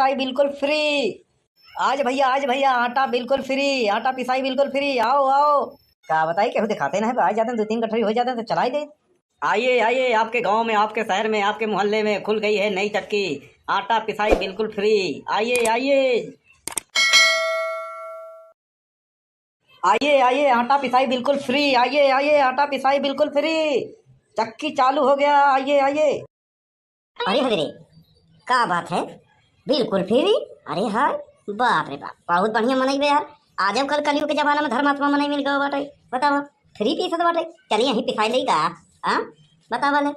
पिसाई बिल्कुल फ्री। आज भैया आटा बिल्कुल फ्री, आटा पिसाई बिल्कुल फ्री। आओ आओ। क्या बताइए, केहू दिखाते ना आ जाते हैं, 2-3 गठरी हो जाते हैं तो चलाई दे। आइए आइए, आपके गांव में, आपके शहर में, आपके मोहल्ले में खुल गई है नई चक्की, आटा पिसाई बिल्कुल फ्री। आइए आइए आइए आइए, आटा पिसाई बिल्कुल फ्री। आइए आइए, आटा पिसाई बिल्कुल फ्री। चक्की चालू हो गया, आइए आइए। अरे हजरे, का बात है, बिल्कुल फ्री। अरे हाँ, बाप रे बाप, बहुत बढ़िया मनई बे यार। आजब कल कलयुग के जमाना में धर्मात्मा मनई मिल गए बाटे। बतावा, फ्री पीसत बाटे। चलिए यहीं पिसाई लई का। हाँ, बतावा ले,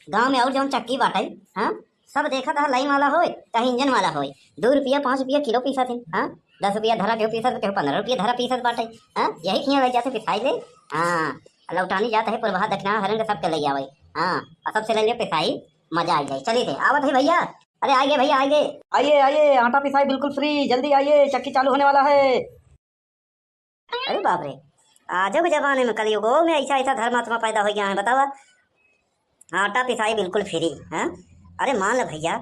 गाँव में और जौन चक्की बाटे, हाँ, सब देखा था लाइन वाला होए चाहे इंजन वाला होए, 2 रुपया 5 रुपया किलो पीसत है। हाँ, 10 रुपया धरा केहू पीसत, केहू 15 रुपया धरा पीसत बाटे। हाँ, यही खिया लग जाते पिसाई ले। हाँ, लौटानी जाता है पुरबहा दक्षिणा हरण सबके ले आवे। हाँ, और सबसे ले लियो पिसाई, मजा आ जाए। चलिए थे आवत है भैया। अरे आइए भैया आइए। आइए आइए, आटा पिसाई बिल्कुल फ्री, जल्दी आइए, चक्की चालू होने वाला है। अरे बाप रे, आज के जमाने में कलयुगों में ऐसा ऐसा धर्मात्मा पैदा हो गया है। बतावा, आटा पिसाई बिल्कुल फ्री। हाँ, अरे मान लो भैया,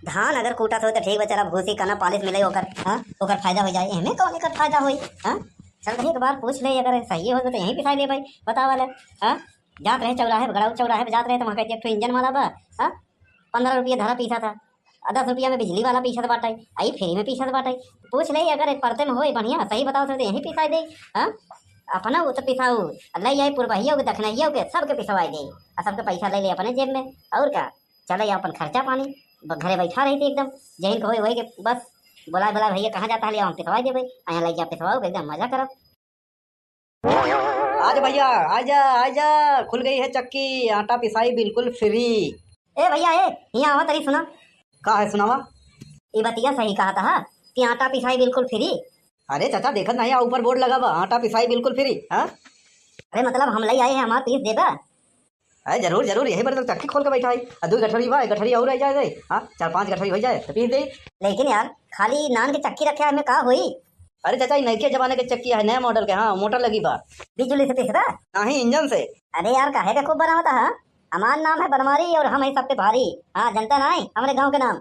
धान अगर कूटत हो तो ठीक बा, भूसी कना पालिश मिले ओकर। हाँ, ओकर फायदा हो जाए, हमें कौन एकर फायदा होई। हाँ, चल भाई एक बार पूछ ले, अगर सही हो तो यहीं पिसाई ले भाई। बतावा ले। हाँ, जात रहे चौराहे गड़ाऊ चौराहे पे जात रहे तो वहाँ कहते एक ठो इंजन वाला बा। हाँ, 15 रुपया धरा पीसा था, 10 रुपया में बिजली वाला पीसत बाटे, आई फ्री में पीसत बाटे। पूछ ले, अगर पड़ते में होए बढ़िया सही बताओ तो यहीं पिसाई दे। हाँ, अपना वो तो पिसाऊ ले आई, पुरबहिया के दखनहिया के सबके पिसवाई दे, और सबके पैसा ले ले अपने जेब में। और क्या, चले अपन खर्चा पानी, घरे बैठा रही थी एकदम। जहीन को वही के बस बोला बोला भैया कहाँ जाता है, हम पिसवाई दे भाई, यहाँ लग जा पिसवाओ, एकदम मजा करो। आज भैया आजा आजा, खुल गई है चक्की, आटा पिसाई बिल्कुल फ्री। ए भैया ए, यहाँ आवा तरी सुना। का है सुनावा। ये बतिया सही कहा था कि आटा पिसाई बिल्कुल फ्री। अरे चाचा देखत नहीं, ऊपर बोर्ड लगा बा, आटा पिसाई बिल्कुल फ्री। हाँ, अरे मतलब हम ले आए हैं, हमारा पीस देगा। अरे जरूर जरूर, यही पर तो चक्की खोल के बैठा है। 2 गठरी बा, एक गठरी और रह जाए। हाँ, 4-5 गठरी हो जाए तो पीस दे। लेकिन यार खाली नान के चक्की रखे हमें कहा हुई। अरे चाचा, ये नए जमाने के चक्की है, नया मॉडल के। हाँ, मोटर लगी बा। बिजली से पिसदा? नहीं, इंजन से। अरे यार काहे का खूब बनावता है। हमारा नाम है बनमारी और हम है सब पे भारी। हाँ, जनता ना है हमारे गांव के नाम।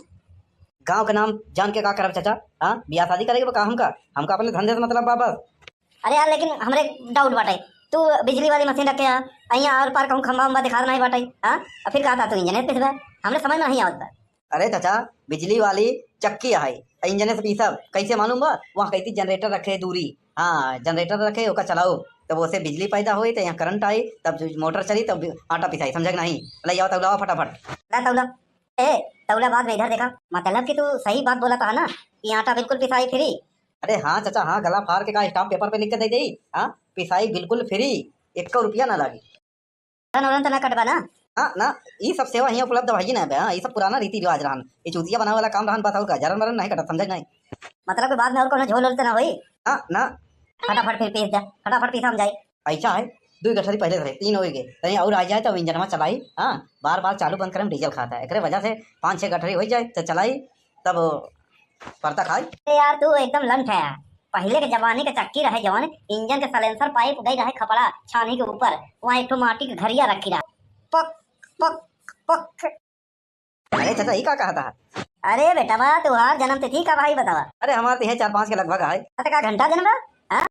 गांव के नाम जान के का करब चाचा। हाँ, ब्याह शादी करेगा का हमका अपने धंधे से मतलब बा बस। अरे यार लेकिन हमरे डाउट बाटे, तू बिजली वाली मशीन रखे यहाँ और पार कहूँ खंबा उम्बा दिखा नहीं बाटे। हाँ, और फिर कहा था तू इंजन पिसदा, हमने समझ में नहीं आवता। अरे चाचा, बिजली वाली चक्की है, इंजन से पीसब कैसे मालूम बा। वहाँ कहती जनरेटर रखे दूरी। हाँ, जनरेटर रखे ओका चलाओ तब उससे बिजली पैदा हुई, तो यहाँ करंट आई तब मोटर चली तब आटा पिसाई। समझ नहीं, ले आओ तौला फटाफट। तौला ए, तौला बाद में इधर देखा। मतलब कि तू सही बात बोला था ना कि आटा बिल्कुल पिसाई फ्री। अरे हाँ चाचा, हाँ, गला फाड़ के का स्टाम्प पेपर पे लिख के दे दी। हाँ, पिसाई बिल्कुल फ्री, 1 रुपया ना लगी। रन तो ना कटवा ना। हाँ ना, ये सब सेवा यहाँ उपलब्ध भाई ना। हाँ, ये सब पुराना रीति रिवाज रहन, ये चूतिया बनावे वाला काम रहन। बताओ का जरन मरन नहीं कटत, समझ नहीं। मतलब कि बाद में और कोनो झोल उलते ना होई। हाँ ना, फटाफट फिर पीस दे, फटाफट पीस हम जाए। ऐसा है, 2 गठरी पहले रहे, 3 हो गए, कहीं और आ जाए तो इंजन में चलाई। हाँ, बार बार चालू बंद करे डीजल खाता है, एक वजह से 5-6 गठरी हो जाए तो चलाई तब परता खाई। अरे यार तू एकदम लंठ है। पहले के जमाने के चक्की रहे जवान, इंजन के सलेंसर पाइप गई रहे खपड़ा छानी के ऊपर, वहाँ एक माटी के घरिया रखी रहा, पक पक पक। अरे चाचा, ये का कहा था। अरे बेटा बा, तुहार जन्म तिथि का भाई बतावा। अरे हमारे तो 4-5 के लगभग है। का घंटा जन्म हाँ,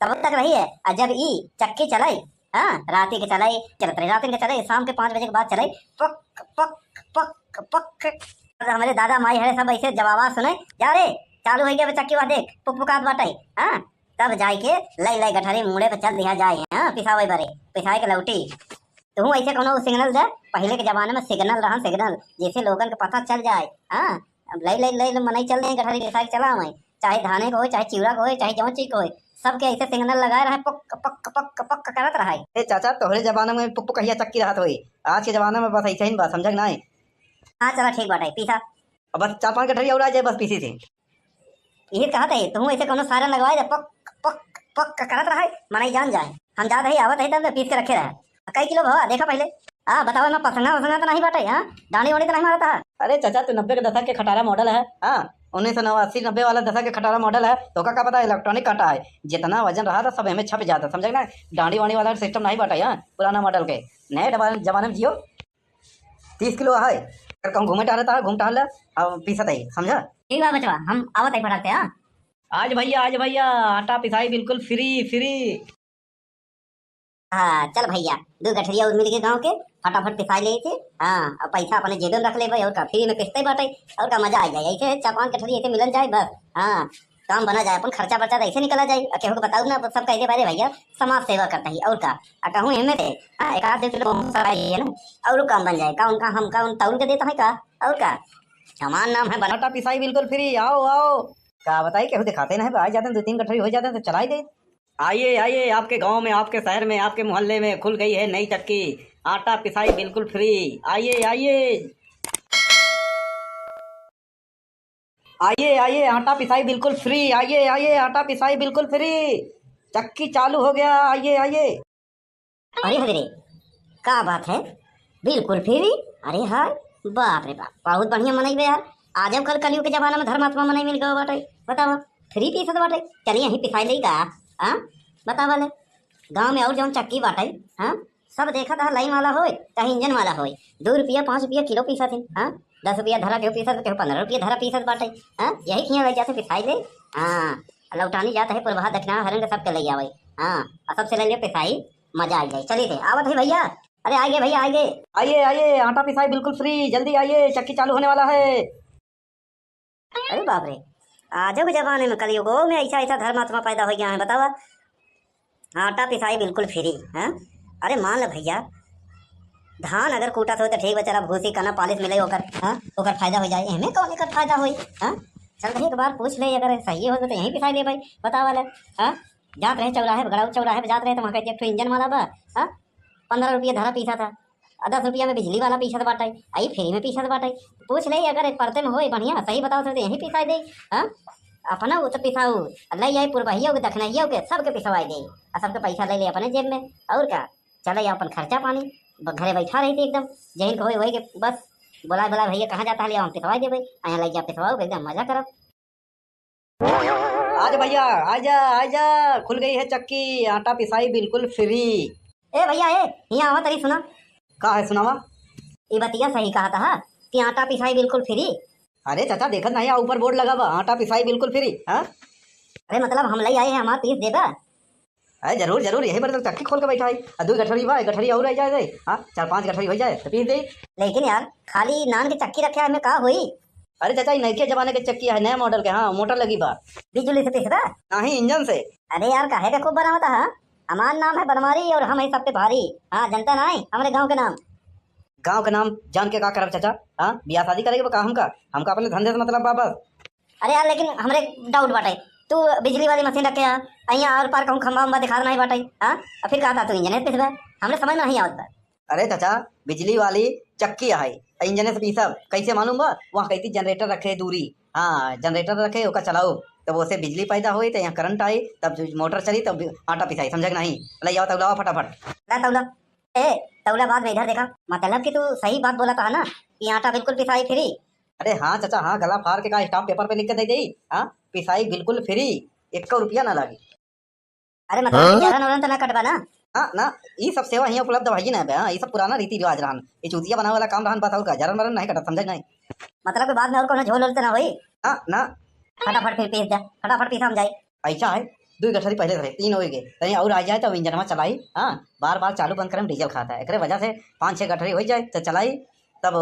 तब तक रही है। और जब ई चक्की चलाई, हाँ, रात के चलाई, चलत रही रात के चलाई, शाम के 5 बजे के बाद चलाई, पक पक पक पक। हमारे दादा माई है सब ऐसे जवाब सुने जा रे, चालू हो गया चक्की वहाँ देख पुकपुकात बाटे। हाँ, तब जाए के लई गठरी मुड़े पे चल दिया जाए। हाँ, पिसावे बरे पिसाए के लौटी। तू ऐसे कोनो सिग्नल दे, पहले के जमाने में सिग्नल रहा, सिग्नल जैसे लोगन के पता चल जाए। हाँ, लई मनाई चल रहे गठरी पिसाई चला मैं, चाहे धाने को हो, चाहे चिवड़ा को हो, चाहे जौन चीज को हो, सबके ऐसे सिग्नल लगाए रहे, पक पक पक पक करत रहा। ए चाचा, तोहरे जमाने में पुप्पू कहिया चक्की रहत हुई, आज के जमाने में बस ऐसे ही बात, समझ नहीं। हाँ चला ठीक बाटे, पीसा अब बस 4-5 गठरी और आ जाए, बस पीसी थी। यही कहते है तुम ऐसे कोनो सारा लगवाए दे, पक पक पक करत रहा, मनाई जान जाए। हम जाते ही आवत है तब पीस के रखे रहे। कई किलो भवा देखा पहले। हाँ बताओ ना, पसंगा वसंगा तो नहीं बाटे। हाँ, दानी वानी तो नहीं मारता है। अरे चाचा, तू 90 के दशक के खटारा मॉडल है। हाँ, 1980-90 वाला दशक के खटारा मॉडल है, तो का पता इलेक्ट्रॉनिक काटा है, जितना वजन रहा था सब हमें छप जाता, समझ ना। डांडी वाणी वाला सिस्टम नहीं बाटा। यहाँ पुराना मॉडल के, नए जमाने में जियो 30 किलो है। अगर कहूँ घूमे टहलता है घूम टहल अब पीसत है समझा। ठीक है बचवा, हम आवत है फटाकते। हाँ आज भैया आटा पिसाई बिल्कुल फ्री फ्री। हाँ चल भैया, दो गठरिया और मिल के गाँव के फटाफट पिसाई ले थे। हाँ और पैसा अपने जेबे में रख ले भाई, और का फ्री में पिसते बाटे, और का मजा आ जाए। ऐसे 4-5 गठरी ऐसे मिलन जाए बस। हाँ काम बना जाए, अपन खर्चा बर्चा ऐसे निकला जाए। केहू को बताऊ ना सब कहते भाई भैया समाज सेवा करता ही, और का कहूँ हिम्मत है। हाँ एक आध किलो है ना, और काम बन जाए। का उनका हम का उन तौल के देता है का, और का हमार नाम है आटा पिसाई बिल्कुल फ्री। आओ आओ का बताइए केहू दिखाते ना है आ जाते हैं 2-3 गठरी हो जाते हैं तो चलाई दे। आइए आइए आपके गांव में आपके शहर में आपके मोहल्ले में खुल गई है नई चक्की आटा पिसाई बिल्कुल फ्री। आइए आइए आइए आइए आटा पिसाई बिल्कुल फ्री। आइए आइए आटा पिसाई बिल्कुल फ्री। चक्की चालू हो गया। आइए आइए। अरे हजरे का बात है, बिल्कुल फ्री। अरे हाँ बाप रे बाप, बहुत बढ़िया मनई यार। आजब कल कलयुग के जमाना में धर्मात्मा मनई मिल गए बाटे। बताओ फ्री पीसत बाटे, चलिए यहीं पिसाई लेगा। हाँ बता वाले गाँव में और जौन चक्की बाटे, हाँ सब देखा था लाइन वाला हो चाहे इंजन वाला हो, 2 रुपया 5 रुपया किलो पीसा थे। हाँ 10 रुपया धरा केहू पीसत, केहू 15 रुपया धरा पीसत बाटे। हाँ यही खिया लग जाते पिसाई ले। हाँ लौटानी जाता है पुरबहा दक्षिणा हरंग सबके ले आवे। हाँ और सबसे ले लिया पिसाई, मजा आ जाए। चलिए थे आवत है भैया। अरे आइए भैया आइए। आइए आइए आटा पिसाई बिल्कुल फ्री। जल्दी आइए चक्की चालू होने वाला है। अरे बाप रे, आजो के जमाने में कलयुगों में ऐसा ऐसा धर्मात्मा पैदा हो गया है। बतावा आटा पिसाई बिल्कुल फ्री। हाँ अरे मान लो भैया, धान अगर कूटत हो तो ठीक बा, चला भूसी कना पालिश मिले ओकर। हाँ ओकर फायदा हो जाए, हमें कौन एकर फायदा होई। हाँ चल भाई एक बार पूछ ले, अगर सही हो तो यहीं पिसाई ले भाई। बता वाले हाँ जात रहे चौराहे गड़ाऊ चौराहे पे जात रहे तो वहाँ कहते एक इंजन वाला बा। हाँ 15 रुपया धरा पीसा था, 10 रुपया में बिजली वाला पीसत बाटे, आई फ्री में पीसत बाटे। पूछ ले अगर पड़ते में हो बढ़िया सही बताओ तो यहीं पिसाई दे। हाँ अपना वो तो पिसाऊ ले आई पुरबहिया के दखनहिया के सबके पिसवाई दे, और सबके पैसा ले ले अपने जेब में। और क्या चले अपन खर्चा पानी घरे बैठा रही थी एकदम, जहीन को वही के बस बोला बोला भैया कहाँ जाता है हम पिसवाई दे भाई, यहाँ ले जा पिसवाओ एकदम मजा करो। आज भैया आजा आजा खुल गई है चक्की आटा पिसाई बिल्कुल फ्री। ए भैया ए यहाँ आवा तरी सुना। का है सुनावा। ये बतिया सही कहा था कि आटा पिसाई बिल्कुल फ्री। अरे चाचा देखत नहीं ऊपर बोर्ड लगा बा आटा पिसाई बिल्कुल फ्री। हाँ अरे मतलब हम ले आए हैं, हमारा पीस देगा। अरे जरूर जरूर यही पर तो चक्की खोल के बैठा है। 2 गठरी बा, 1 गठरी और रह जाए। हाँ 4-5 गठरी हो जाए तो पीस दे। लेकिन यार खाली नान की चक्की रखे हमें कहा हुई। अरे चाचा नए के जमाने के चक्की है, नया मॉडल के। हाँ मोटर लगी बा। बिजली से पिसदा नहीं इंजन से। अरे यार काहे का खूब बनावता है। हमारा नाम है बनवारी और हम है सब पे भारी। हाँ जनता ना है हमारे गाँव के नाम। गांव का नाम जान के का करब चाचा। हाँ बियाह शादी करेगा का हमका अपने धंधे से मतलब बा बस। अरे यार लेकिन हमरे डाउट बाटे, तू बिजली वाली मशीन रखे यहाँ और पार कहूँ खंबा उम्बा दिखा नहीं बाटे। हाँ और फिर कहा था तू इंजन पिसबा, हमने समझ में नहीं आवत। अरे चाचा बिजली वाली चक्की है इंजन से पीसब कैसे मालूम बा। वहाँ कहती जनरेटर रखे दूरी। हाँ जनरेटर रखे ओका चलाओ तब उससे बिजली पैदा हुई तो यहाँ करंट आई तब मोटर चली तब आटा पिसाई। समझ नहीं ले आओ तब फटाफट। ला तौला ए तौला बाद में इधर देखा, मतलब कि तू सही बात बोला था ना कि आटा बिल्कुल पिसाई फ्री। अरे हाँ चाचा हाँ गला फाड़ के का स्टाम्प पेपर पे लिख के दे दी। हाँ पिसाई बिल्कुल फ्री, 1 रुपया ना लगी। अरे मतलब जरन वरन तो ना कटवा ना। हाँ ना ये सब सेवा यहाँ उपलब्ध भाई ना बे। हाँ ये सब पुराना रीति रिवाज रहन, ये चूतिया बनावे वाला काम रहन बस। और का जरन मरन नहीं कटत। समझ नहीं मतलब कि बाद में और कोनो झोल उलते ना होई। हाँ ना फटाफट फिर पीस दे, फटाफट पीस हम जाए। ऐसा है 2 गठरी पहले रहे 3 हो गए तनी और आ जाए तो इंजन में चलाई। हाँ बार बार चालू बंद करे डीजल खाता है, एक वजह से 5-6 गठरी हो जाए तो चलाई तब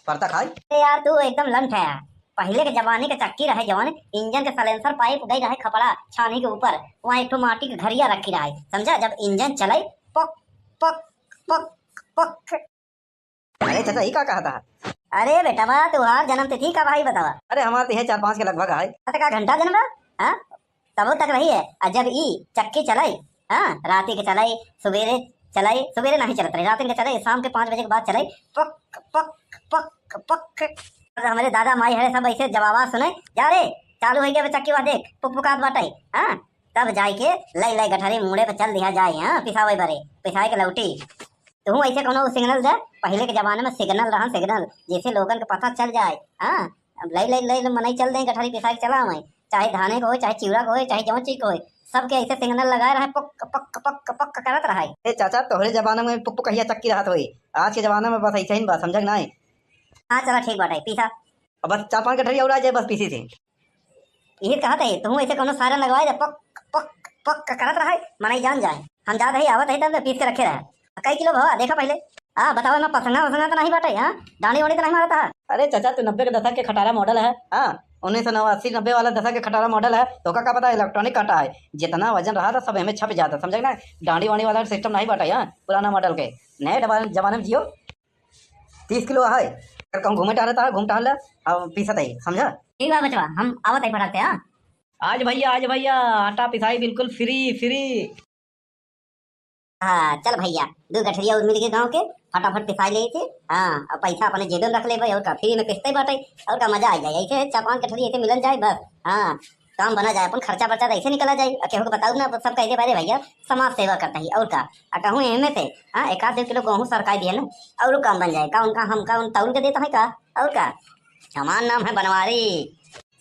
परता खाए। अरे यार तू एकदम लंठ है। पहले के जमाने के चक्की रहे जवान, इंजन के सलेंसर पाइप गई रहे खपड़ा छानी के ऊपर, वहाँ एक माटी के घरिया रखी रहे। समझा जब इंजन चलाई पक पक पक पक। अरे चाचा ये का कहा था। अरे बेटा बा तुहार जन्म तिथि का भाई बतावा। अरे हमारे तो 4-5 के लगभग है। का घंटा जन्म हाँ तब तक रही है। और जब ई चक्की चलाई हाँ रात के चलाई सवेरे चलाई, सवेरे नहीं चलत रही रात के चलाई, शाम के 5 बजे के बाद चलाई पक पक पक पक। हमारे दादा माई हरे सब ऐसे जवाब सुने जा रे चालू हो गया चक्की वहाँ देख पुकपुकात बाटे। हाँ तब जाए के लई लई गठरी मुड़े पे चल दिया जाए। हाँ पिसावे भरे पिसाए के लौटी तू ऐसे कोनो सिग्नल दे। पहले के जमाने में सिग्नल रहा, सिग्नल जैसे लोगन को पता चल जाए। हाँ अब लई लई लई मनाई चल दें गठरी पिसाई चला मैं, चाहे धाने को हो चाहे चिवड़ा को हो चाहे जौन चीज को हो, सबके ऐसे सिग्नल लगाए रहे पक पक पक पक करत रहा। ए चाचा तोहरे जमाने में पुप्पू कहिया चक्की रहत होई, आज के जमाने में बस ऐसे ही बात। समझ नहीं हाँ चलो ठीक बाटे पीसा। अब बस 4-5 गठरी और आ जाए बस पीसी थी। ये कहत है तुम ऐसे कोनो सारा लगवाए दे पक पक पक करत रहे मनाई जान जाए। हम जा रही आवत है तब पीस के रखे रहे। कई किलो भवा देखा पहले। हाँ बताओ ना पसंगा वसंगा तो नहीं बाटे। हाँ दानी वानी तो नहीं मारता है। अरे चाचा तू 90 के दशक के खटारा मॉडल है। हाँ 1989-90 वाला दशक के खटारा मॉडल है तो का पता इलेक्ट्रॉनिक कांटा है। जितना वजन रहा था सब हमें छप जाता समझे ना। डांडी वाणी वाला सिस्टम नहीं बाटा यहाँ पुराना मॉडल के। नए जमाने में जियो 30 किलो है। अगर कहूँ घूमे टहलता है घूम टहल अब पीसत है समझा। ठीक है बचवा हम आवत है फटाकते। हाँ आज भैया आटा पिसाई बिल्कुल फ्री फ्री। हाँ चल भैया 2 गठरिया और मिल के गाँव के फटाफट पिसाई ले थे। हाँ और पैसा अपने जेब में रख ले भाई और का फ्री में पिसते बाटे और का मजा आ जाए। ऐसे 4-5 गठरी ऐसे मिलन जाए बस। हाँ काम बना जाए अपन खर्चा बर्चा ऐसे निकला जाए। केहू को बताऊ ना सब कहते पारे भैया समाज सेवा करता ही और का कहूँ एमे से। हाँ 1-2 किलो गेहूँ सरकाई दिया ना और काम बन जाए का उनका हमका उन तौल के देता है का और का। हमारा नाम है बनवारी।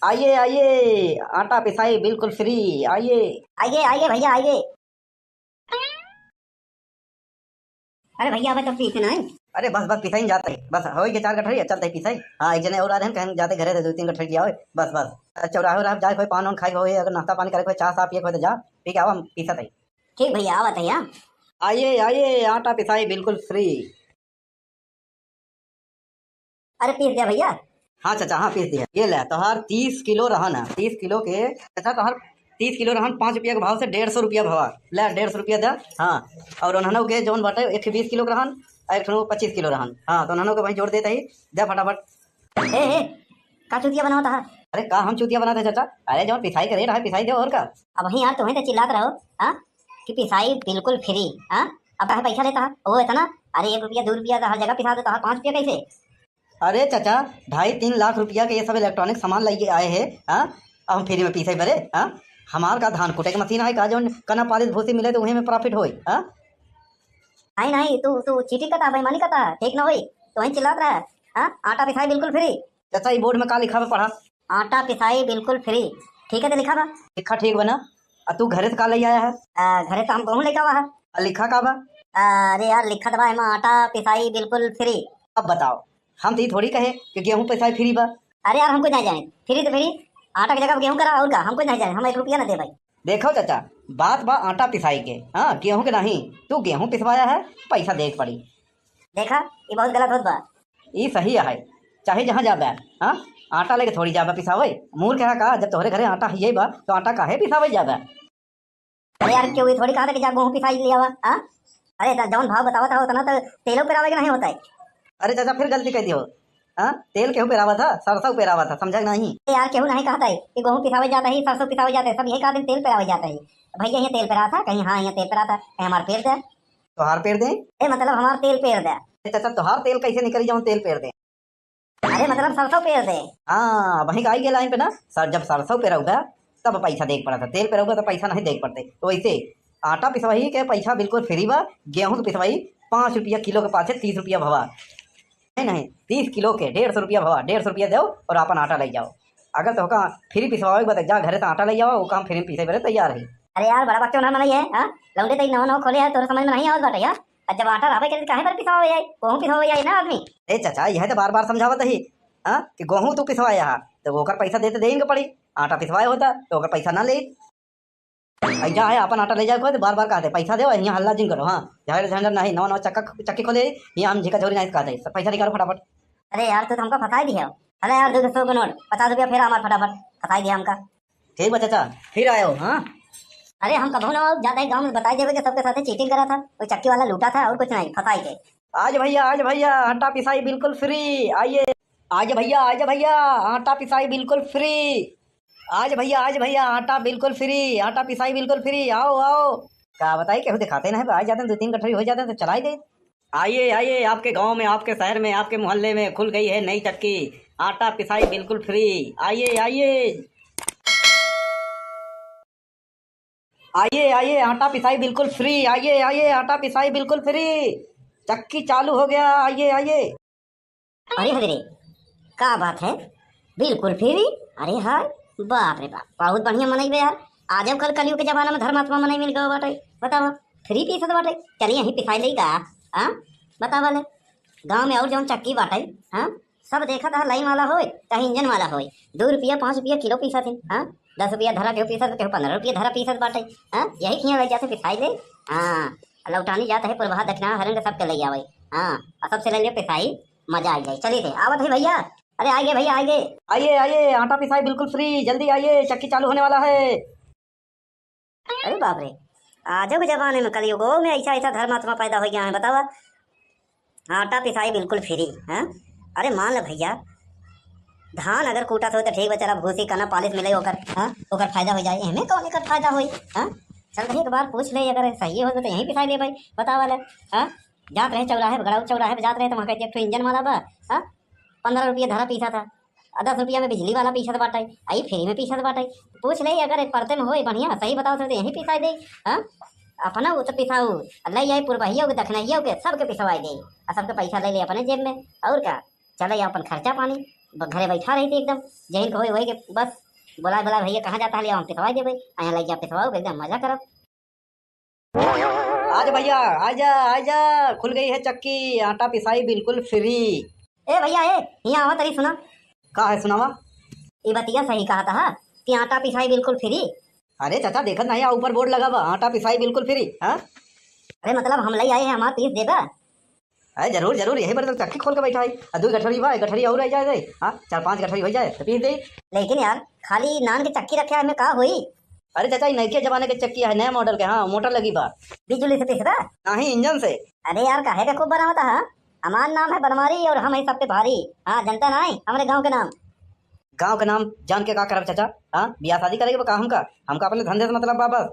आइए आइए आटा पिसाई बिल्कुल फ्री आइए। आइए आइए भैया आइए। अरे भैया अब तो पीछे ना। अरे बस पिसाई जाते बस हो गए 4 गठरी चलते पिसाई। हाँ एक जने और आ रहे हैं कहीं जाते घरे थे 2-3 गठरी किया हो बस चौराहे रहा जाए कोई पान खाई हो अगर नाश्ता पानी करे कोई चाय सा पिए तो जा पी के आओ हम पीसत है। ठीक भैया आवत है। आइए आइए आटा पिसाई बिल्कुल फ्री। अरे पीस दिया भैया। हाँ चाचा हाँ पीस दिया ये ले तोहार 30 किलो रहना 30 किलो के चाचा तोहार 30 किलो रहन 5 रुपया के भाव से 150 रुपया भवा ले 150 रुपया दे। हाँ और उन्होंने के जौन बाटे 120 किलो के रहन 125 किलो रहन। हाँ तो उन्होंने के वहीं जोड़ देते ही दे फटाफट। ए का चुतिया बनाता है। अरे का हम चूतिया बनाते चाचा। अरे जौन पिसाई का रेट है पिसाई दे और का। अब वही यार तुम्हें तो चिल्लात रहो। हाँ कि पिसाई बिल्कुल फ्री। हाँ अब कहा पैसा लेता है वो इतना। अरे 1 रुपया 2 रुपया तो हर जगह पिसा देता है 5 रुपया कैसे। अरे चाचा 2.5-3 लाख रुपया के ये सब इलेक्ट्रॉनिक सामान लेके आए हैं। हाँ अब हम फ्री में पिसाई भरे। हाँ हमार का धान कुटे के मशीन है का जो कना पालित भूसी मिले तो वहीं में प्रॉफिट होई। हाँ नहीं नहीं तू तू चीटी करता बेईमानी करता ठीक ना हुई तो वहीं चिल्लात रहा है। हाँ आटा पिसाई बिल्कुल फ्री। चाचा ये बोर्ड में का लिखा हुआ पढ़ा। आटा पिसाई बिल्कुल फ्री ठीक है तो लिखा बा। लिखा ठीक बना तू घरे से का ले आया है। घरे तो हम कहूँ लेकर हुआ है। लिखा का बा। अरे यार लिखा दबा है आटा पिसाई बिल्कुल फ्री। अब बताओ हम तो ये थोड़ी कहे कि गेहूं पिसाई फ्री बा। अरे यार हमको नहीं जाने फ्री तो फ्री। आटा की जगह गेहूँ करा और का हमको नहीं जाने हम 1 रुपया ना दे भाई। देखो चाचा बात बा आटा पिसाई के। हाँ गेहूं के नहीं तू गेहूं पिसवाया है पैसा देख पड़ी। देखा ये बहुत गलत होत बा। ये सही है चाहे जहाँ जाबे। हाँ आटा लेके थोड़ी जाबे पिसावे मूर्ख है का जब तोहरे घरे आटा है बा तो आटा काहे पिसावे जाबे। अरे यार क्यों थोड़ी कहा था कि जा गेहूँ पिसाई लिया हुआ। हाँ अरे जौन भाव बतावा था उतना तो तेलों पे नहीं होता है। अरे चाचा फिर गलती कर दियो। हाँ तेल केहू पेरावा था सरसों पेरावा था समझा नहीं। यार केहू नहीं कहता है कि गेहूँ पिसावे जाता है सरसों पिसावे जाता है सब यही कहते तेल पेरावे जाता है। भैया यहाँ तेल पेरा था कहीं। हाँ यहाँ तेल पेरा था कहीं हमारा पेड़ दे। तोहार पेड़ दे मतलब हमारा तेल पेड़ दे। चाचा तोहार तेल कैसे निकली जाऊँ तेल पेड़ दे। अरे मतलब सरसों पेड़ दे। हाँ वहीं का आई गया लाइन पे ना सर जब सरसों पेराऊगा तब पैसा देख पड़ा था तेल पेराऊगा तो पैसा नहीं देख पड़ते। तो वैसे आटा पिसवाई के पैसा बिल्कुल फ्री बा। गेहूँ की पिसवाई 5 रुपया किलो के पास 30 रुपया भवा नहीं 30 किलो के 150 रुपया भवा 150 रुपया दो और अपन आटा ले जाओ। अगर तो का फ्री पिसवाओ बता जा घरे तो आटा ले जाओ वो काम फ्री पिसे बड़े तैयार है। अरे यार बड़ा बच्चों ना नहीं है। हाँ लौटे तो नवा खोले है तो समझ में नहीं आवत बाटे यार। जब आटा रहा करे काहे पर पिसवावे जाए गेहूँ पिसवावे जाए ना आदमी। ए चाचा यह तो बार बार समझावत ही। हाँ कि गेहूँ तू पिसवाया तो वो पैसा देते देंगे पड़ी आटा पिसवाया होता तो पैसा ना ले ऐसा है अपन आटा ले जाए तो बार बार कहते पैसा दो यहाँ हल्ला जिन करो। हाँ झगड़ झंझट नहीं नवा चक्की खोले यहाँ हम झिका झोरी नहीं कहते पैसा निकालो फटाफट। अरे यार तू तो हमको फंसा दिया। अरे यार 200 का नोट 50 रुपया फिर हमारा फटाफट फंसा दिया हमका। ठीक बा चाचा फिर आयो। हाँ अरे हम कभी ना जाते गाँव में बताई देवे कि सबके साथ चीटिंग करा था वो चक्की वाला लूटा था और कुछ नहीं फंसाई के। आज भैया आटा पिसाई बिल्कुल फ्री आइए। आज भैया आटा पिसाई बिल्कुल फ्री। आज भैया आटा बिल्कुल फ्री आटा पिसाई बिल्कुल फ्री आओ आओ। क्या बताइए केहू दिखाते ना आ जाते हैं 2-3 गठरी हो जाते हैं तो चलाई दे। आइए आपके गांव में आपके शहर में आपके मोहल्ले में खुल गई है नई चक्की आटा पिसाई बिल्कुल फ्री। आइए आटा पिसाई बिल्कुल फ्री। आइए आटा पिसाई बिल्कुल फ्री चक्की चालू हो गया। आइए अरे हजरे क्या बात है बिल्कुल फ्री। अरे हाँ बाप रे बाप बहुत बढ़िया मनाई यार। आज कल कलयुग के जमाना में धर्मात्मा मनाई मिल गया बाटे बतावा फ्री पीसत बाटे। चलिए यहीं पिसाई लेगा। हाँ बता वाले गाँव में और जो चक्की बाटे। हाँ सब देखा था लाइन वाला होए चाहे इंजन वाला होए, 2 रुपया 5 रुपया किलो पीसा थे। हाँ 10 रुपया धरा के पीसा थे, 15 रुपया धरा पीसा बाटे। हाँ यही खिया लग जाते पिसाई ले। हाँ लौटानी जाता है पुरबहा दक्षिणा हरंग सब के ले आवे। हाँ और सबसे ले ले पिसाई, मजा आ जाए। चलिए थे आवत है भैया, अरे आइए भैया आइए। आइए आइए, आटा पिसाई बिल्कुल फ्री, जल्दी आइए, चक्की चालू होने वाला है। अरे बाप रे, आजो के जमाने में कलयुगो में ऐसा ऐसा धर्मात्मा पैदा हो गया है बतावा। आटा पिसाई बिल्कुल फ्री। हाँ अरे मान लो भैया, धान अगर कूटा हो तो ठीक बचा, भूसी कना पालिश मिले ओकर। हाँ ओकर फायदा हो जाए, हमें कौन एकर फायदा होई। हाँ चल भाई एक बार पूछ ले, अगर सही हो तो यहीं पिसाई ले भाई बतावा ले। हाँ जात रहे चौराहे गड़ाऊ चौराहे पे जात रहे तो वहाँ कहते एक ठो इंजन वाला बा। हाँ 15 रुपया धरा पीसा था, 10 रुपया में बिजली वाला पीसा बाटे, आई फ्री में पीसा बाटे। पूछ ले अगर एक परते में हो बढ़िया सही बताओ तो यहीं पिसाई दे। हाँ अपना वो तो पिसाऊ ले जाए पुरबहिया के दखनहिया के सबके पिसवाई दे, और सबके पैसा ले ले अपने जेब में। और क्या चले अपन खर्चा पानी घरे बैठा रही थी एकदम, जहीन को वही के बस बोला बोला भैया कहाँ जाता है हम पिसवाई दे भाई, यहाँ ले जा पिसवाओ एकदम मजा करो। आज भैया आजा आजा, खुल गई है चक्की, आटा पिसाई बिल्कुल फ्री। ए भैया ए यहाँ आवा तरी सुना। का है सुनावा? ये बतिया सही कहा था कि आटा पिसाई बिल्कुल फ्री। अरे चाचा देखत नहीं, ऊपर बोर्ड लगा बा, आटा पिसाई बिल्कुल फ्री। हाँ अरे मतलब हम ले आए हैं, हमारा पीस देगा। अरे जरूर जरूर, यही पर तो चक्की खोल के बैठा है। 2 गठरी बा, 1 गठरी और रह जाए। हाँ 4-5 गठरी हो जाए तो पीस दे। लेकिन यार खाली नान के चक्की रखे में का हुई। अरे चाचा नए के जमाने के चक्की है, नया मॉडल के। हाँ मोटर लगी बा, बिजली से पिसरा नहीं इंजन से। अरे यार काहे का खूब बनावता है। हमारा नाम है बनवारी और हम है सब पे भारी। हाँ जनता ना है हमारे गांव के नाम। गांव का नाम जान के का करब चाचा? हाँ बियाह शादी करेगा का हमका अपने धंधे से मतलब बा बस।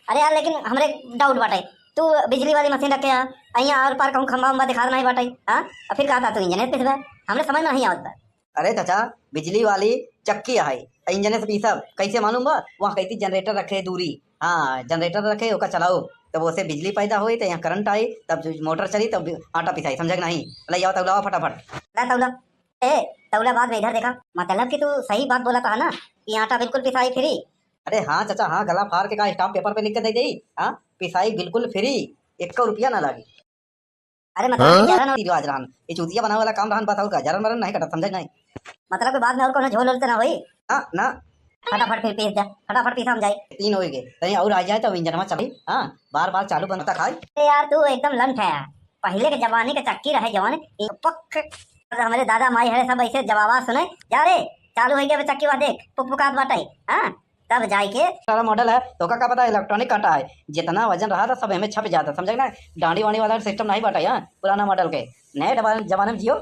अरे यार लेकिन हमरे डाउट बाटे, तू बिजली वाली मशीन रखे यहाँ और पार कहूँ खंबा उम्बा दिखा नहीं बाटे। हाँ और फिर कहा था तू इंजन पिसवा, हमने समझ में नहीं आवता। अरे चाचा बिजली वाली चक्की है, इंजन से पीसब कैसे मालूम बा? वहाँ कहती जनरेटर रखे दूरी। हाँ जनरेटर रखे ओका चलाओ तब उससे बिजली पैदा हुई, तो यहाँ करंट आई तब मोटर चली तब आटा पिसाई। समझ नहीं? ले आओ तौला फटाफट। ला तौला। ए तौला बाद में इधर देखा, मतलब कि तू सही बात बोला था ना कि आटा बिल्कुल पिसाई फ्री। अरे हाँ चाचा हाँ, गला फाड़ के का स्टाम्प पेपर पे लिख के दे दी। हाँ पिसाई बिल्कुल फ्री, 1 रुपया ना लगी। अरे मतलब जरन रिवाज रहन ये चूतिया बनावे वाला काम रहन, बताओ का जरन मरन नहीं करता। समझ नहीं? मतलब कि बाद में और कोनो झोल उलते ना होई। हाँ ना फटाफट फिर पीस दे, फटाफट पीस हम जाए। 3 हो गए, कहीं और आ जाए तो इंजन में चली। हाँ बार बार चालू बनता खाए। अरे यार तू एकदम लंठ है। पहले के जमाने के चक्की रहे जवान पक, हमारे दादा माई हरे सब ऐसे जवाब सुने जा रे चालू हो गया चक्की वा देख पुकपुकात बाटे। हाँ तब जाए के सारा मॉडल है तो का पता इलेक्ट्रॉनिक कांटा है, जितना वजन रहा था सब हमें छप जाता। समझ ना? डांडी वाणी वाला सिस्टम नहीं बाटा। यहाँ पुराना मॉडल के नए जमाने में जियो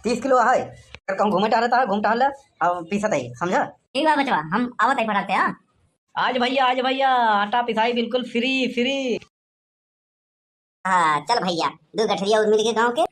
30 किलो है, अगर कहूँ घूमे टहलता है घूम टहल अब पीसत है। समझा? ठीक है बचवा हम आवत है फटाते। हाँ आज भैया आटा पिसाई बिल्कुल फ्री फ्री। हाँ चल भैया 2 गठरिया और मिल के गाँव के